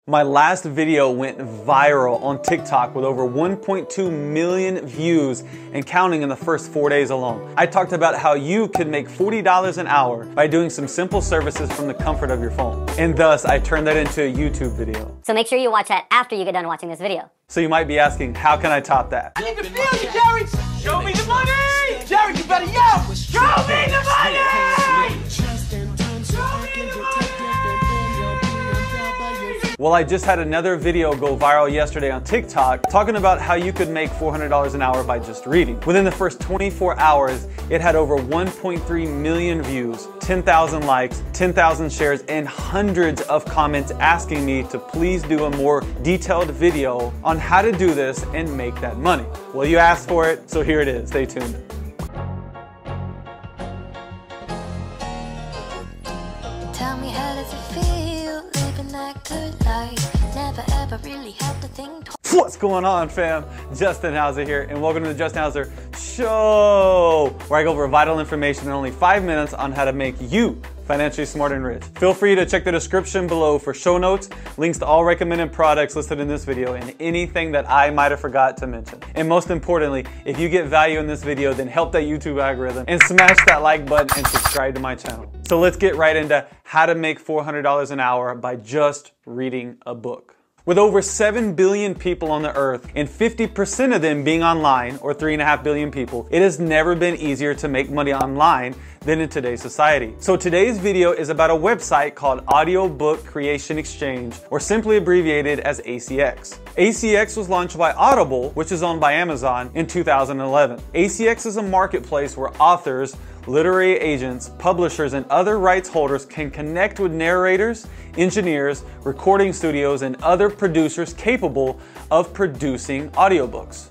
My last video went viral on TikTok with over 1.2 million views and counting in the first 4 days alone. I talked about how you could make $40 an hour by doing some simple services from the comfort of your phone. And thus, I turned that into a YouTube video. So make sure you watch that after you get done watching this video. So you might be asking, how can I top that? I need to feel you, Jerry! Show me the money! Jerry, you better yell! Show me the money! Well, I just had another video go viral yesterday on TikTok talking about how you could make $400 an hour by just reading. Within the first 24 hours, it had over 1.3 million views, 10,000 likes, 10,000 shares, and hundreds of comments asking me to please do a more detailed video on how to do this and make that money. Well, you asked for it, so here it is. Stay tuned. Tell me, how does it feel living that good life? Never ever really had to think twice. What's going on, fam? Justin Hauser here, and welcome to the Justin Hauser Show, where I go over vital information in only 5 minutes on how to make you financially smart and rich. Feel free to check the description below for show notes, links to all recommended products listed in this video, and anything that I might have forgot to mention. And most importantly, if you get value in this video, then help that YouTube algorithm and smash that like button and subscribe to my channel. So let's get right into how to make $400 an hour by just reading a book. With over 7 billion people on the earth and 50% of them being online, or 3.5 billion people, it has never been easier to make money online than in today's society. So today's video is about a website called Audiobook Creation Exchange, or simply abbreviated as ACX. ACX was launched by Audible, which is owned by Amazon, in 2011. ACX is a marketplace where authors, literary agents, publishers, and other rights holders can connect with narrators, engineers, recording studios, and other producers capable of producing audiobooks.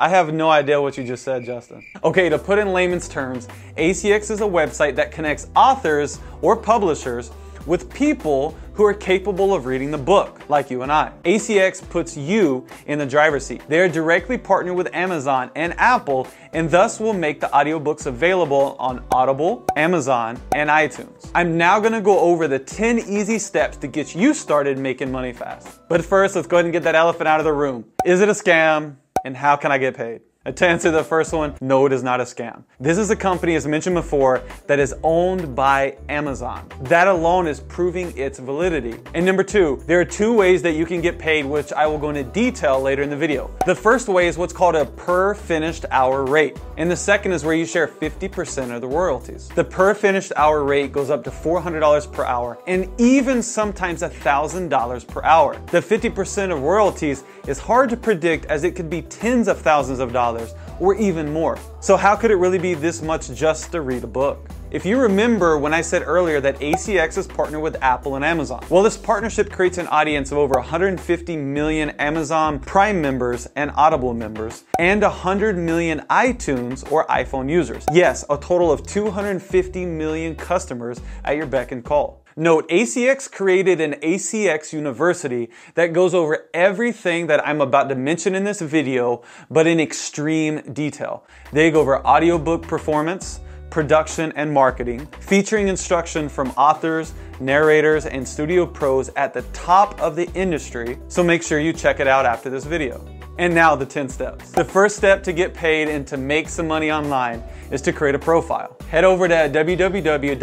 I have no idea what you just said, Justin. Okay, to put in layman's terms, ACX is a website that connects authors or publishers with people who are capable of reading the book, like you and I. ACX puts you in the driver's seat. They are directly partnered with Amazon and Apple, and thus will make the audiobooks available on Audible, Amazon, and iTunes. I'm now gonna go over the 10 easy steps to get you started making money fast. But first, let's go ahead and get that elephant out of the room. Is it a scam? And how can I get paid? To answer the first one, no, it is not a scam. This is a company, as mentioned before, that is owned by Amazon. That alone is proving its validity. And number two, there are 2 ways that you can get paid, which I will go into detail later in the video. The first way is what's called a per finished hour rate. And the second is where you share 50% of the royalties. The per finished hour rate goes up to $400 per hour and even sometimes $1,000 per hour. The 50% of royalties is hard to predict, as it could be tens of thousands of dollars or even more. So how could it really be this much just to read a book? If you remember when I said earlier that ACX is partnered with Apple and Amazon, well, this partnership creates an audience of over 150 million Amazon Prime members and Audible members, and 100 million iTunes or iPhone users. Yes, a total of 250 million customers at your beck and call. Note, ACX created an ACX University that goes over everything that I'm about to mention in this video, but in extreme detail. They go over audiobook performance, production, and marketing, featuring instruction from authors, narrators, and studio pros at the top of the industry, so make sure you check it out after this video. And now the 10 steps. The first step to get paid and to make some money online is to create a profile. Head over to www.acx.com.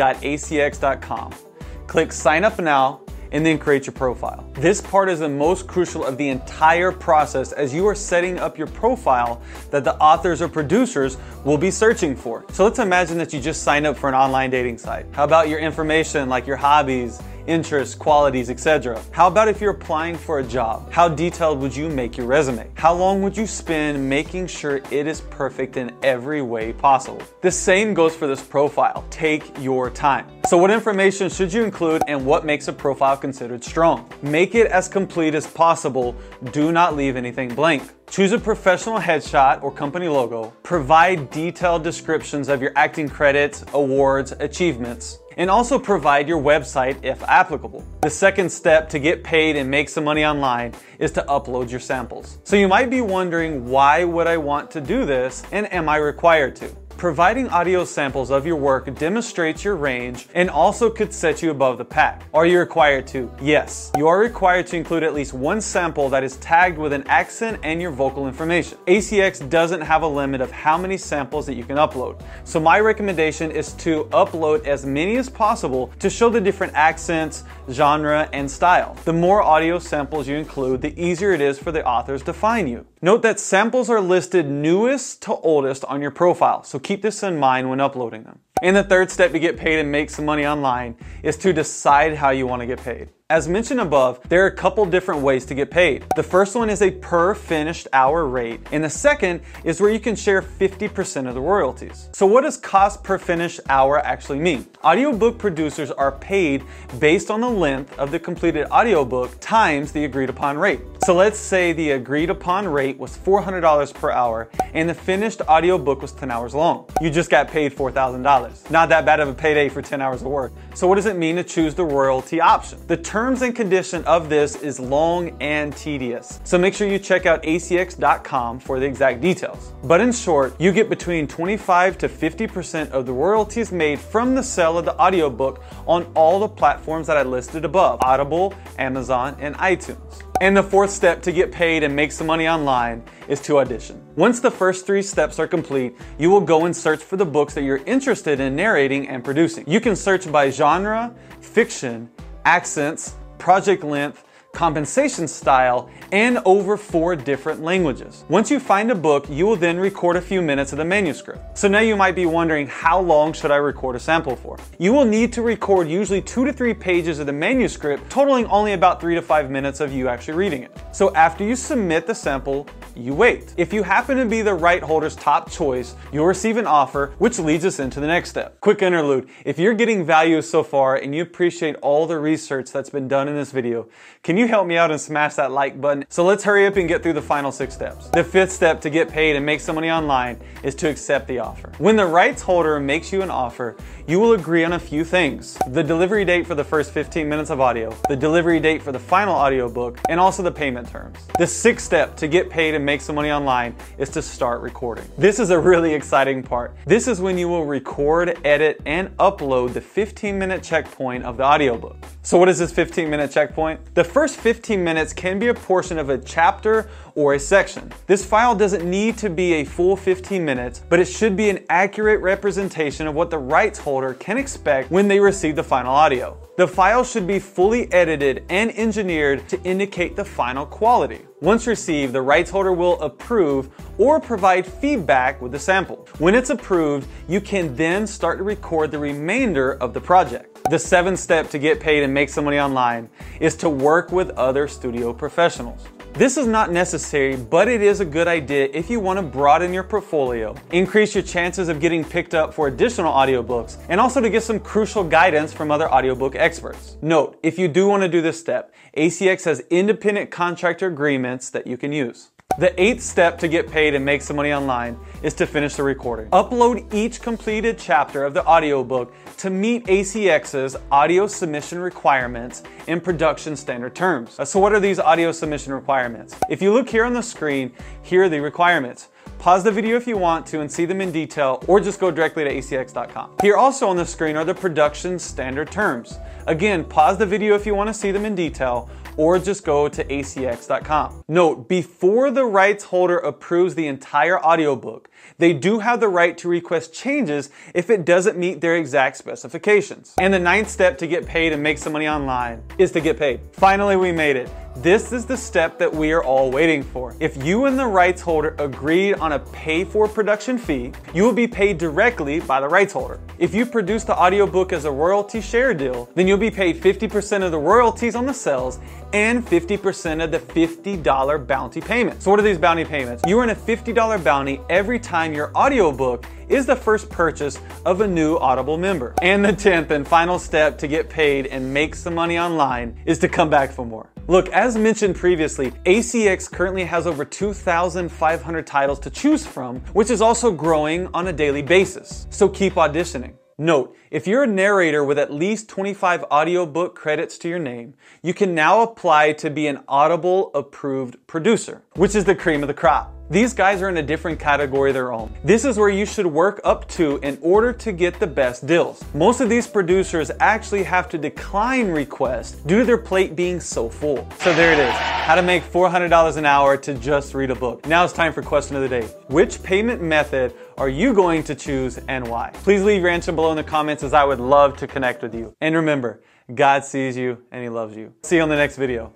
Click sign up now, and then create your profile. This part is the most crucial of the entire process, as you are setting up your profile that the authors or producers will be searching for. So let's imagine that you just signed up for an online dating site. How about your information, like your hobbies, interests, qualities, etc.? How about if you're applying for a job? How detailed would you make your resume? How long would you spend making sure it is perfect in every way possible? The same goes for this profile. Take your time. So what information should you include, and what makes a profile considered strong? Make it as complete as possible. Do not leave anything blank. Choose a professional headshot or company logo. Provide detailed descriptions of your acting credits, awards, achievements, and also provide your website if applicable. The second step to get paid and make some money online is to upload your samples. So you might be wondering, why would I want to do this, and am I required to? Providing audio samples of your work demonstrates your range and also could set you above the pack. Are you required to? Yes. You are required to include at least one sample that is tagged with an accent and your vocal information. ACX doesn't have a limit of how many samples that you can upload. So my recommendation is to upload as many as possible to show the different accents, genre, and style. The more audio samples you include, the easier it is for the authors to find you. Note that samples are listed newest to oldest on your profile, so keep this in mind when uploading them. And the third step to get paid and make some money online is to decide how you want to get paid. As mentioned above, there are a couple different ways to get paid. The first one is a per finished hour rate, and the second is where you can share 50% of the royalties. So what does cost per finished hour actually mean? Audiobook producers are paid based on the length of the completed audiobook times the agreed upon rate. So let's say the agreed upon rate was $400 per hour and the finished audiobook was 10 hours long. You just got paid $4,000. Not that bad of a payday for 10 hours of work. So what does it mean to choose the royalty option? The terms and condition of this is long and tedious. So make sure you check out acx.com for the exact details. But in short, you get between 25 to 50% of the royalties made from the sale of the audiobook on all the platforms that I listed above: Audible, Amazon, and iTunes. And the fourth step to get paid and make some money online is to audition. Once the first three steps are complete, you will go and search for the books that you're interested in narrating and producing. You can search by genre, fiction, accents, project length, compensation style, and over 4 different languages. Once you find a book, you will then record a few minutes of the manuscript. So now you might be wondering, how long should I record a sample for? You will need to record usually 2 to 3 pages of the manuscript, totaling only about 3 to 5 minutes of you actually reading it. So after you submit the sample, you wait. If you happen to be the right holder's top choice, you'll receive an offer, which leads us into the next step. Quick interlude. If you're getting value so far and you appreciate all the research that's been done in this video, can you help me out and smash that like button? So let's hurry up and get through the final 6 steps. The 5th step to get paid and make some money online is to accept the offer. When the rights holder makes you an offer, you will agree on a few things: the delivery date for the first 15 minutes of audio, the delivery date for the final audiobook, and also the payment terms. The 6th step to get paid and make some money online is to start recording. This is a really exciting part. This is when you will record, edit, and upload the 15-minute checkpoint of the audiobook. So what is this 15-minute checkpoint? The first 15 minutes can be a portion of a chapter or a section. This file doesn't need to be a full 15 minutes, but it should be an accurate representation of what the rights holder can expect when they receive the final audio. The file should be fully edited and engineered to indicate the final quality. Once received, the rights holder will approve or provide feedback with the sample. When it's approved, you can then start to record the remainder of the project. The 7th step to get paid and make some money online is to work with other studio professionals. This is not necessary, but it is a good idea if you want to broaden your portfolio, increase your chances of getting picked up for additional audiobooks, and also to get some crucial guidance from other audiobook experts. Note, if you do want to do this step, ACX has independent contractor agreements that you can use. The 8th step to get paid and make some money online is to finish the recording. Upload each completed chapter of the audiobook to meet ACX's audio submission requirements and production standard terms. So what are these audio submission requirements? If you look here on the screen, here are the requirements. Pause the video if you want to and see them in detail, or just go directly to acx.com. Here also on the screen are the production standard terms. Again, pause the video if you want to see them in detail, or just go to acx.com. Note, before the rights holder approves the entire audiobook, they do have the right to request changes if it doesn't meet their exact specifications. And the 9th step to get paid and make some money online is to get paid. Finally, we made it. This is the step that we are all waiting for. If you and the rights holder agreed on a pay-for production fee, you will be paid directly by the rights holder. If you produce the audiobook as a royalty share deal, then you'll be paid 50% of the royalties on the sales and 50% of the $50 bounty payment. So what are these bounty payments? You earn a $50 bounty every time your audiobook is the first purchase of a new Audible member. And the 10th and final step to get paid and make some money online is to come back for more. Look, as mentioned previously, ACX currently has over 2,500 titles to choose from, which is also growing on a daily basis. So keep auditioning. Note, if you're a narrator with at least 25 audiobook credits to your name, you can now apply to be an Audible approved producer, which is the cream of the crop. These guys are in a different category of their own. This is where you should work up to in order to get the best deals. Most of these producers actually have to decline requests due to their plate being so full. So there it is, how to make $400 an hour to just read a book. Now it's time for question of the day. Which payment method are you going to choose and why? Please leave your answer below in the comments, as I would love to connect with you. And remember, God sees you and He loves you. See you on the next video.